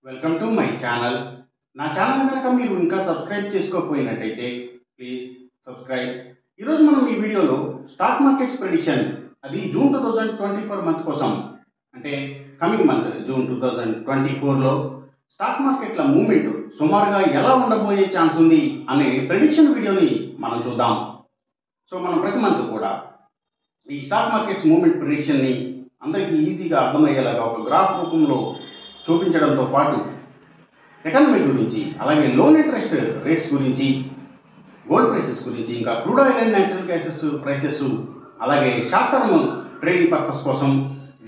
Welcome to my channel. నా channel కనుక మీరు ఇంకా సబ్స్క్రైబ్ చేసుకోకపోయినట్టయితే ప్లీజ్ సబ్స్క్రైబ్. ఈరోజు మనం ఈ వీడియోలో స్టాక్ మార్కెట్స్ ప్రెడిక్షన్, అది జూన్ 2024 మంత్ కోసం, అంటే కమింగ్ మంత్ జూన్ 2024లో స్టాక్ మార్కెట్ల మూవ్మెంట్ సుమారుగా ఎలా ఉండబోయే ఛాన్స్ ఉంది అనే ప్రెడిక్షన్ వీడియోని మనం చూద్దాం. సో మనం ప్రతి మంత్ కూడా ఈ స్టాక్ మార్కెట్స్ మూవ్మెంట్ ప్రెడిక్షన్ని అందరికీ ఈజీగా అర్థమయ్యేలాగా ఒక గ్రాఫ్ రూపంలో చూపించడంతో పాటు ఎకానమీ గురించి, అలాగే లోన్ ఇంట్రెస్ట్ రేట్స్ గురించి, గోల్డ్ ప్రైసెస్ గురించి, ఇంకా crude oil and natural gases prices, అలాగే షార్ట్ టర్మ్ ట్రేడింగ్ పర్పస్ కోసం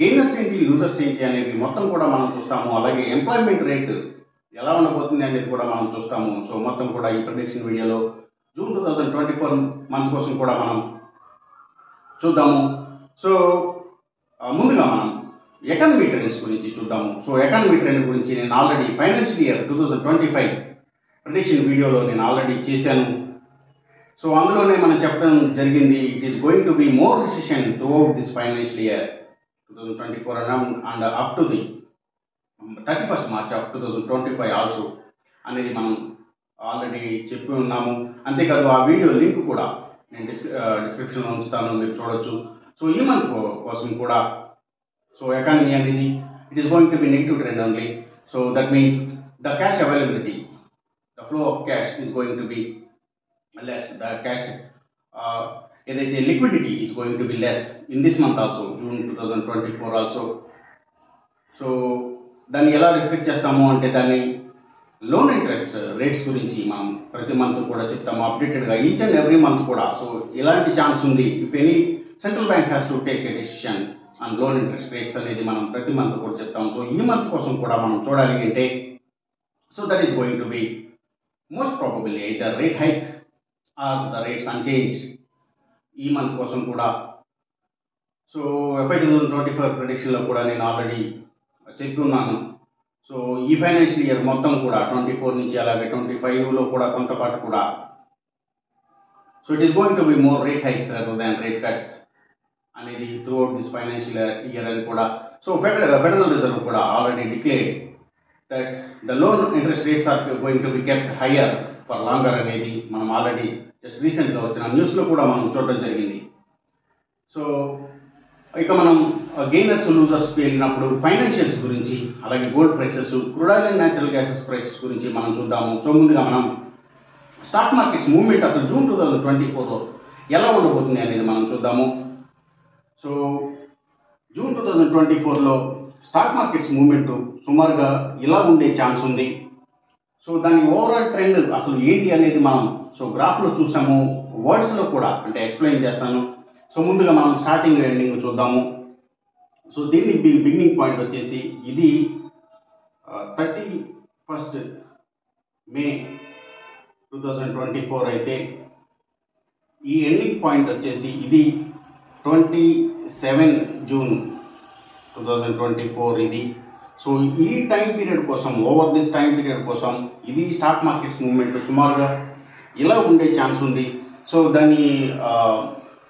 గెయినర్స్ ఏంటి, లూజర్స్ ఏంటి అనేవి మొత్తం కూడా మనం చూస్తాము. అలాగే ఎంప్లాయ్మెంట్ రేట్ ఎలా ఉండబోతుంది అనేది కూడా మనం చూస్తాము. సో మొత్తం కూడా ఈ ప్రెడిక్షన్ వీడియోలో జూన్ 2024 మంత్ కోసం కూడా మనం చూద్దాము. సో ముందుగా మనం ఎకానమీ ట్రెండ్స్ గురించి చూద్దాము. సో ఎకానమీ ట్రెండ్ గురించి నేను ఆల్రెడీ ఫైనాన్షియల్ ఇయర్ 2025 ప్రెడిక్షన్ వీడియోలో నేను ఆల్రెడీ చేశాను. సో అందులోనే మనం చెప్పడం జరిగింది, it is going to be more recession through out this financial year 2024 and up to the 31st March of 2025 also అనేది మనం ఆల్రెడీ చెప్పి ఉన్నాము. అంతేకాదు ఆ వీడియో లింక్ కూడా నేను డిస్క్రిప్షన్లో ఉంచుతాను, మీరు చూడొచ్చు. సో ఈ మంత్ కోసం కూడా సో ఎకానమీ అనేది it is going to be negative trend only. So that means the cash availability, the flow of cash is going to be less. The cash ఏదైతే liquidity is going to be less in this month also, June 2024 also. So దాన్ని ఎలా reflect చేస్తాము అంటే, దాన్ని loan interest rates గురించి మనం ప్రతి month కూడా చెప్తాము అప్డేటెడ్గా, ఈచ్ అండ్ ఎవ్రీ మంత్ కూడా. సో ఇలాంటి ఛాన్స్ ఉంది, if any central bank has to take a decision and loan interest rates అనేది మనం ప్రతి మంత్ కూడా చెప్తాం. సో ఈ మంత్ కోసం కూడా మనం చూడాలి అంటే, so that is going to be most probably either rate hike or the rates unchanged ఈ మంత్ కోసం కూడా. సో FY 2025 ప్రెడిక్షన్లో కూడా నేను ఆల్రెడీ చెప్పి ఉన్నాను. సో ఈ ఫైనాన్షియల్ ఇయర్ మొత్తం కూడా 24 నుంచి అలాగే 25లో కూడా కొంతపాటు కూడా, so it is going to be more rate hikes rather than rate cuts అనేది through this financial year అని కూడా. సో ఫెడరల్ రిజర్వ్ కూడా already declared that the loan interest rates are going to be kept higher for longer అనేది మనం already just రీసెంట్గా వచ్చిన న్యూస్లో కూడా మనం చూడడం జరిగింది. సో ఇక మనం గెయినర్స్ లూజర్స్కి వెళ్ళినప్పుడు ఫైనాన్షియల్స్ గురించి, అలాగే gold prices, crude oil and natural gases prices గురించి మనం చూద్దాము. సో ముందుగా మనం స్టాక్ మార్కెట్స్ మూవ్మెంట్ అసలు జూన్ 2024లో ఎలా ఉండబోతుంది అనేది మనం చూద్దాము. సో జూన్ 2024లో స్టాక్ మార్కెట్స్ మూవ్మెంట్ సుమారుగా ఇలా ఉండే ఛాన్స్ ఉంది. సో దాని ఓవరాల్ ట్రెండ్ అసలు ఏంటి అనేది మనం సో గ్రాఫ్లో చూసాము, వర్డ్స్లో కూడా అంటే ఎక్స్ప్లెయిన్ చేస్తాను. సో ముందుగా మనం స్టార్టింగ్ ఎండింగ్ చూద్దాము. సో దీన్ని బిగినింగ్ పాయింట్ వచ్చేసి ఇది 31st May 2024 అయితే, ఈ ఎండింగ్ పాయింట్ వచ్చేసి ఇది 27 June 2024 ఇది. సో ఈ టైం పీరియడ్ కోసం, ఓవర్ దిస్ టైం పీరియడ్ కోసం ఇది స్టాక్ మార్కెట్స్ మూవ్మెంట్ సుమారుగా ఇలా ఉండే ఛాన్స్ ఉంది. సో దాన్ని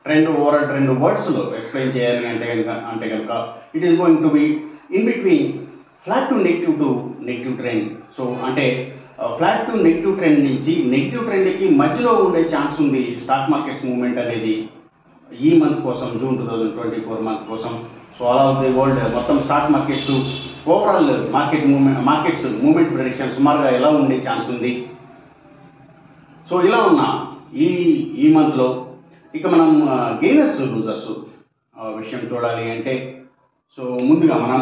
ట్రెండ్, ఓవరాల్ ట్రెండ్ వర్డ్స్లో ఎక్స్ప్లెయిన్ చేయాలి అంటే కనుక it is going to be in between flat to negative trend. So అంటే ఫ్లాట్ టు నెగిటివ్ ట్రెండ్ నుంచి నెగిటివ్ ట్రెండ్కి మధ్యలో ఉండే ఛాన్స్ ఉంది స్టాక్ మార్కెట్స్ మూవ్మెంట్ అనేది ఈ మంత్ కోసం, జూన్ 2024 మంత్ కోసం. So all of the world మొత్తం stock markets overall markets movement prediction సుమారుగా ఎలా ఉండే ఛాన్స్ ఉంది. సో ఇలా ఉన్న ఈ మంత్లో ఇక మనం గెయినర్స్ లూజర్స్ విషయం చూడాలి అంటే, సో ముందుగా మనం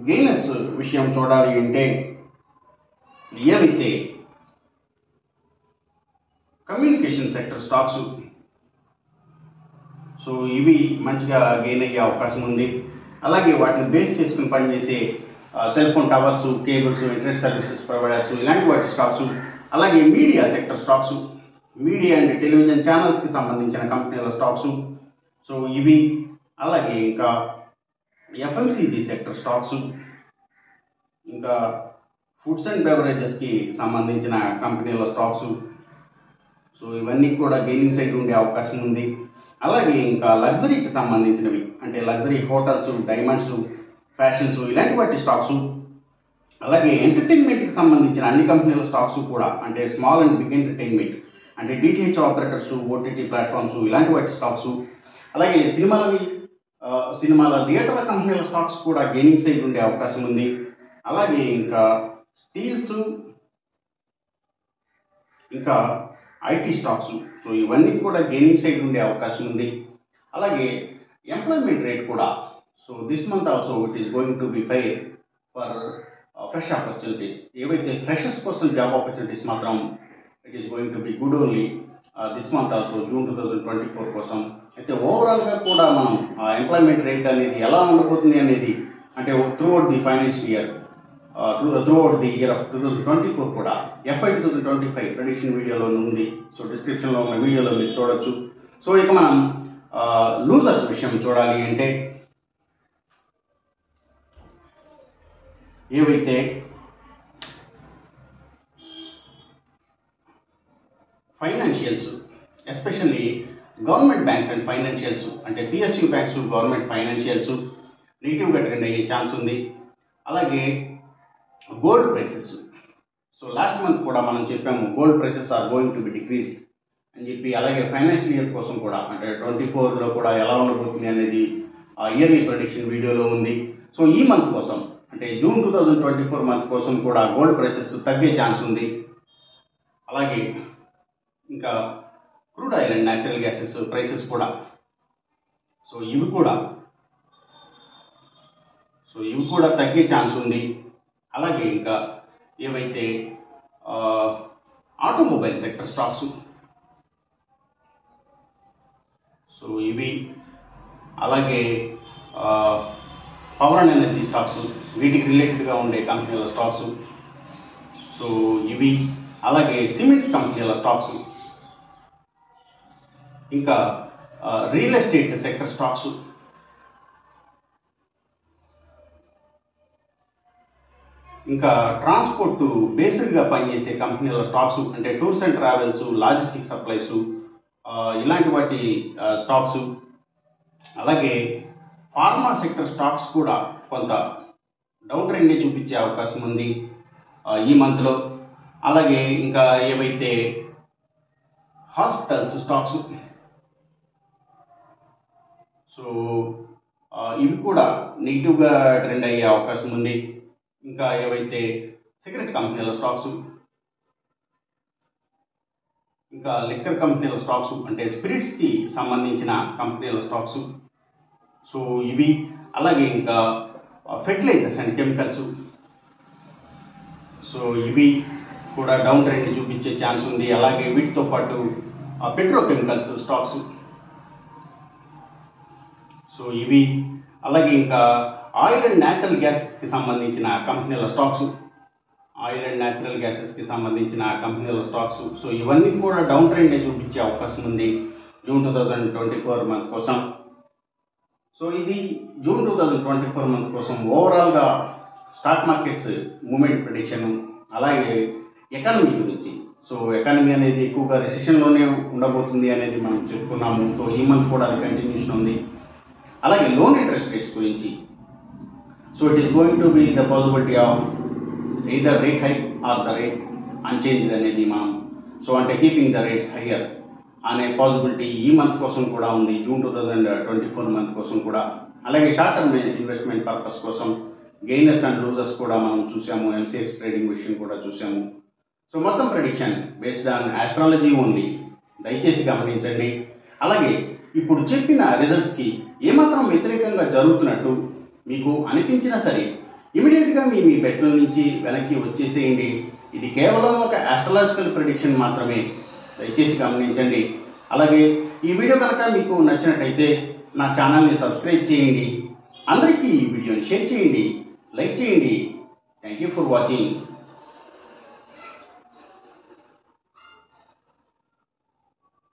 గెయినర్స్ విషయం చూడాలి అంటే ఏవైతే కమ్యూనికేషన్ సెక్టర్ స్టాక్స్, సో ఇవి మంచిగా గెయిన్ అయ్యే అవకాశం ఉంది. అలాగే వాటిని బేస్ చేసుకుని పనిచేసే cell phone towers, cables, internet services providers, ఇలాంటి వాటి స్టాక్స్, అలాగే media sector stocks, media and television ఛానల్స్కి సంబంధించిన కంపెనీల స్టాక్స్, సో ఇవి. అలాగే ఇంకా FMCG సెక్టర్ స్టాక్స్, ఇంకా ఫుడ్స్ అండ్ బెవరేజెస్కి సంబంధించిన కంపెనీల స్టాక్స్, సో ఇవన్నీ కూడా గెయినింగ్ సైడ్ ఉండే అవకాశం ఉంది. అలాగే ఇంకా లగ్జరీకి సంబంధించినవి అంటే లగ్జరీ హోటల్స్, డైమండ్స్, ఫ్యాషన్స్, ఇలాంటి వాటి స్టాక్స్, అలాగే ఎంటర్టైన్మెంట్కి సంబంధించిన అన్ని కంపెనీల స్టాక్స్ కూడా, అంటే స్మాల్ అండ్ బిగ్ ఎంటర్టైన్మెంట్, అంటే డిటిహెచ్ ఆపరేటర్స్, ఓటీటీ ప్లాట్ఫామ్స్, ఇలాంటి వాటి స్టాక్స్, అలాగే సినిమాల థియేటర్ల కంపెనీల స్టాక్స్ కూడా గెయినింగ్ సైడ్ ఉండే అవకాశం ఉంది. అలాగే ఇంకా స్టీల్స్, ఇంకా ఐటీ స్టాక్స్, సో ఇవన్నీ కూడా గెయినింగ్ సైడ్ ఉండే అవకాశం ఉంది. అలాగే ఎంప్లాయ్మెంట్ రేట్ కూడా, so this month also it is going to B fire for fresh opportunities. ఏవైతే ఫ్రెషర్స్ కోసం జాబ్ ఆపర్చునిటీస్ మాత్రం it is going to be good only this month also, June 2024 కోసం. అయితే ఓవరాల్గా కూడా మనం ఆ ఎంప్లాయ్మెంట్ రేట్ అనేది ఎలా ఉండబోతుంది అనేది, అంటే throughout the financial year, throughout the year of 2024 కూడా FY 2025 ప్రెడిక్షన్ వీడియోలో ఉంది. సో డిస్క్రిప్షన్లో ఉన్న వీడియోలో మీరు చూడొచ్చు. సో ఇక మనం లూజర్స్ విషయం చూడాలి అంటే, ఏవైతే financials, especially government banks and financials, అంటే PSU బ్యాంక్స్, గవర్నమెంట్ ఫైనాన్షియల్స్ నెగిటివ్గా ట్రెండ్ అయ్యే ఛాన్స్ ఉంది. అలాగే gold prices, so last month కూడా మనం చెప్పాము gold prices are going to be decreased అని చెప్పి. అలాగే ఫైనాన్షియల్ ఇయర్ కోసం కూడా, అంటే 24లో కూడా ఎలా ఉండబోతుంది అనేది ఇయర్లీ ప్రెడిక్షన్ వీడియోలో ఉంది. సో ఈ మంత్ కోసం, అంటే జూన్ 2024 మంత్ కోసం కూడా గోల్డ్ ప్రైసెస్ తగ్గే ఛాన్స్ ఉంది. అలాగే ఇంకా crude oil and natural gases prices కూడా, సో ఇవి కూడా తగ్గే ఛాన్స్ ఉంది. అలాగే ఇంకా ఏవైతే ఆటోమొబైల్ సెక్టర్ స్టాక్స్, సో ఇవి, అలాగే పవర్ అండ్ ఎనర్జీ స్టాక్స్, వీటికి రిలేటెడ్గా ఉండే కంపెనీల స్టాక్స్, సో ఇవి, అలాగే సిమెంట్స్ కంపెనీల స్టాక్స్, ఇంకా రియల్ ఎస్టేట్ సెక్టర్ స్టాక్స్, ఇంకా ట్రాన్స్పోర్ట్ బేస్డ్గా పనిచేసే కంపెనీల స్టాక్స్, అంటే tours and travels, logistic supplies, ఇలాంటి వాటి స్టాక్స్, అలాగే ఫార్మా సెక్టర్ స్టాక్స్ కూడా కొంత డౌన్ ట్రెండ్ని చూపించే అవకాశం ఉంది ఈ మంత్లో. అలాగే ఇంకా ఏవైతే హాస్పిటల్స్ స్టాక్స్, సో ఇవి కూడా నెగిటివ్గా ట్రెండ్ అయ్యే అవకాశం ఉంది. ఇంకా ఏవైతే సిగరెట్ కంపెనీల స్టాక్స్, ఇంకా లిక్కర్ కంపెనీల స్టాక్స్, అంటే స్పిరిట్స్కి సంబంధించిన కంపెనీల స్టాక్స్, సో ఇవి, అలాగే ఇంకా ఫెర్టిలైజర్స్ అండ్ కెమికల్స్, సో ఇవి కూడా డౌన్ ట్రెండ్ చూపించే ఛాన్స్ ఉంది. అలాగే వీటితో పాటు పెట్రోకెమికల్స్ స్టాక్స్, సో ఇవి, అలాగే ఇంకా ఆయిల్ అండ్ న్యాచురల్ గ్యాసెస్కి సంబంధించిన కంపెనీల స్టాక్స్, సో ఇవన్నీ కూడా డౌన్ ట్రెండ్ చూపించే అవకాశం ఉంది జూన్ 2024 మంత్ కోసం. సో ఇది జూన్ 2024 మంత్ కోసం ఓవరాల్గా స్టాక్ మార్కెట్స్ మూమెంట్ ప్రెడిక్షన్. అలాగే ఎకానమీ గురించి, సో ఎకానమీ అనేది ఎక్కువగా రెసిషన్లోనే ఉండబోతుంది అనేది మనం చెప్పుకున్నాము. సో ఈ మంత్ కూడా అది కంటిన్యూషన్ ఉంది. అలాగే లోన్ ఇంట్రెస్ట్ రేట్స్ గురించి, so it is going to be the possibility of either rate hike or the rate unchanged అనేది మనం, సో అంటే కీపింగ్ ద రేట్స్ హయ్యర్ అనే పాసిబిలిటీ ఈ మంత్ కోసం కూడా ఉంది, జూన్ 2024 మంత్ కోసం కూడా. అలాగే షార్ట్ టర్మ్ ఇన్వెస్ట్మెంట్ పర్పస్ కోసం గెయినర్స్ అండ్ లూజర్స్ కూడా మనం చూసాము, MCX ట్రేడింగ్ విషయం కూడా చూసాము. సో మొత్తం prediction based on astrology only, దయచేసి గమనించండి. అలాగే ఇప్పుడు చెప్పిన రిజల్ట్స్కి ఏమాత్రం వ్యతిరేకంగా జరుగుతున్నట్టు మీకు అనిపించినా సరే ఇమీడియట్గా మీ బెట్ల నుంచి వెనక్కి వచ్చేసేయండి. ఇది కేవలం ఒక ఆస్ట్రాలజికల్ ప్రెడిక్షన్ మాత్రమే, దయచేసి గమనించండి. అలాగే ఈ వీడియో కనుక మీకు నచ్చినట్టయితే నా ఛానల్ని సబ్స్క్రైబ్ చేయండి, అందరికీ ఈ వీడియోని షేర్ చేయండి, లైక్ చేయండి. Thank you for watching.